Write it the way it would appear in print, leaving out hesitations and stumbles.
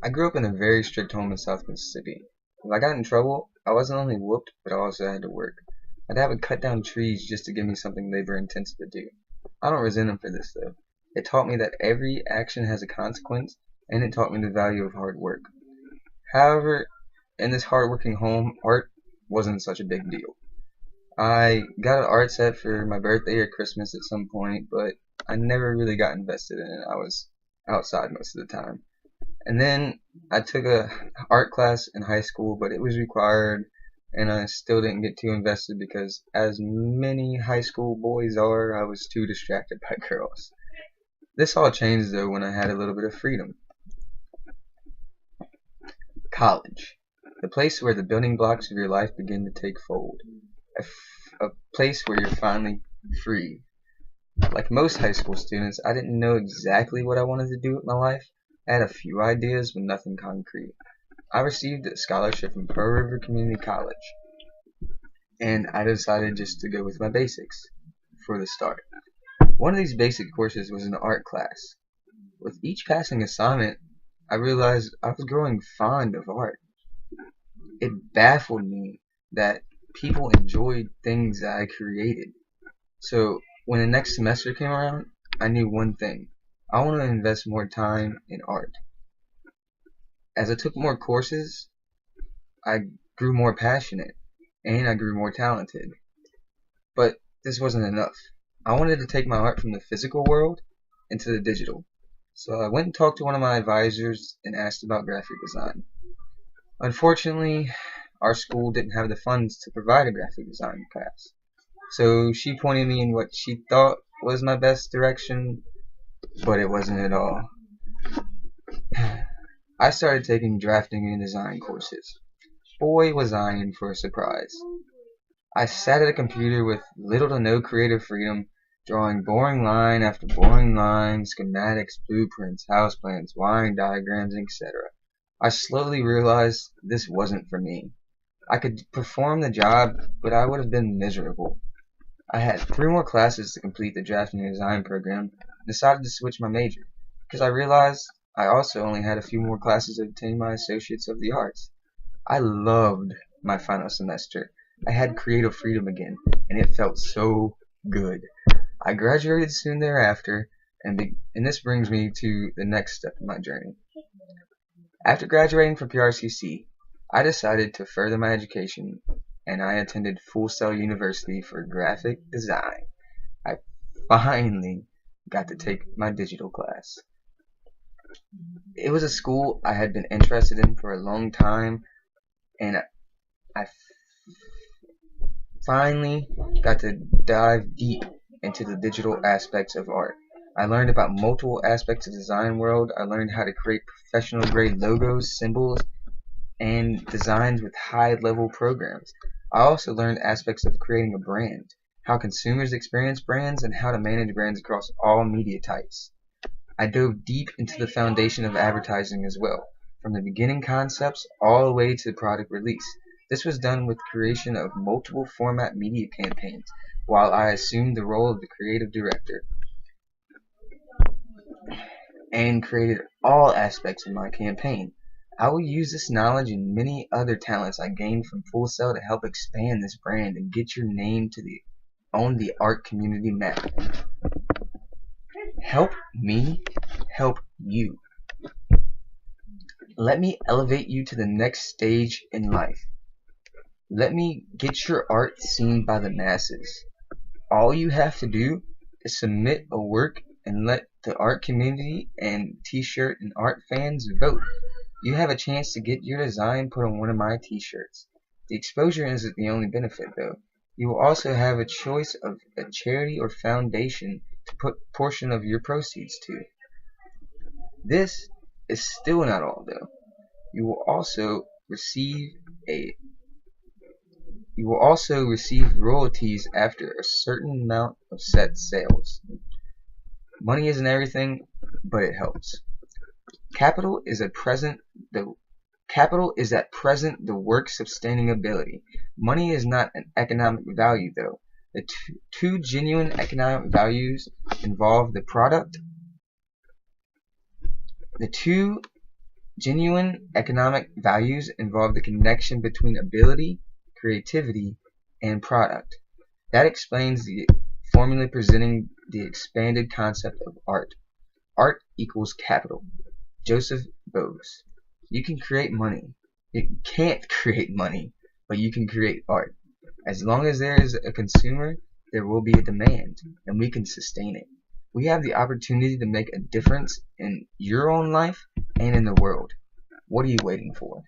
I grew up in a very strict home in South Mississippi. If I got in trouble, I wasn't only whooped, but I also had to work. My dad would cut down trees just to give me something labor intensive to do. I don't resent him for this though. It taught me that every action has a consequence, and it taught me the value of hard work. However, in this hardworking home, art wasn't such a big deal. I got an art set for my birthday or Christmas at some point, but I never really got invested in it. I was outside most of the time. And then I took a art class in high school, but it was required, and I still didn't get too invested because, as many high school boys are, I was too distracted by girls. This all changed though when I had a little bit of freedom. College, the place where the building blocks of your life begin to take fold. A place where you're finally free. Like most high school students, I didn't know exactly what I wanted to do with my life. I had a few ideas, but nothing concrete. I received a scholarship from Pearl River Community College, and I decided just to go with my basics for the start. One of these basic courses was an art class. With each passing assignment, I realized I was growing fond of art. It baffled me that people enjoyed things that I created. So when the next semester came around, I knew one thing. I want to invest more time in art. As I took more courses, I grew more passionate and I grew more talented. But this wasn't enough. I wanted to take my art from the physical world into the digital. So I went and talked to one of my advisors and asked about graphic design. Unfortunately, our school didn't have the funds to provide a graphic design class. So she pointed me in what she thought was my best direction, but it wasn't at all. I started taking drafting and design courses. Boy, was I in for a surprise. I sat at a computer with little to no creative freedom, drawing boring line after boring line, schematics, blueprints, house plans, wiring diagrams, etc. I slowly realized this wasn't for me. I could perform the job, but I would have been miserable. I had 3 more classes to complete the drafting and design program and decided to switch my major, because I realized I also only had a few more classes to obtain my Associates of the Arts. I loved my final semester. I had creative freedom again, and it felt so good. I graduated soon thereafter, and this brings me to the next step in my journey. After graduating from PRCC, I decided to further my education, and I attended Full Sail University for graphic design. I finally got to take my digital class. It was a school I had been interested in for a long time, and I finally got to dive deep into the digital aspects of art. I learned about multiple aspects of the design world. I learned how to create professional grade logos, symbols, and designs with high level programs. I also learned aspects of creating a brand, how consumers experience brands, and how to manage brands across all media types. I dove deep into the foundation of advertising as well, from the beginning concepts all the way to the product release. This was done with creation of multiple format media campaigns, while I assumed the role of the creative director and created all aspects of my campaign. I will use this knowledge and many other talents I gained from Full Sail to help expand this brand and get your name on the art community map. Help me help you. Let me elevate you to the next stage in life. Let me get your art seen by the masses. All you have to do is submit a work and let the art community and t-shirt and art fans vote. You have a chance to get your design put on one of my t-shirts. The exposure isn't the only benefit though. You will also have a choice of a charity or foundation to put a portion of your proceeds to. This is still not all though. You will also receive royalties after a certain amount of set sales. Money isn't everything, but it helps. Capital is at present the work's sustaining ability. Money is not an economic value though. The two genuine economic values involve the product. The two Genuine economic values involve the connection between ability, creativity, and product. That explains the formula presenting the expanded concept of art. Art equals capital. Joseph Bose. You can create money. You can't create money, but you can create art. As long as there is a consumer, there will be a demand, and we can sustain it. We have the opportunity to make a difference in your own life and in the world. What are you waiting for?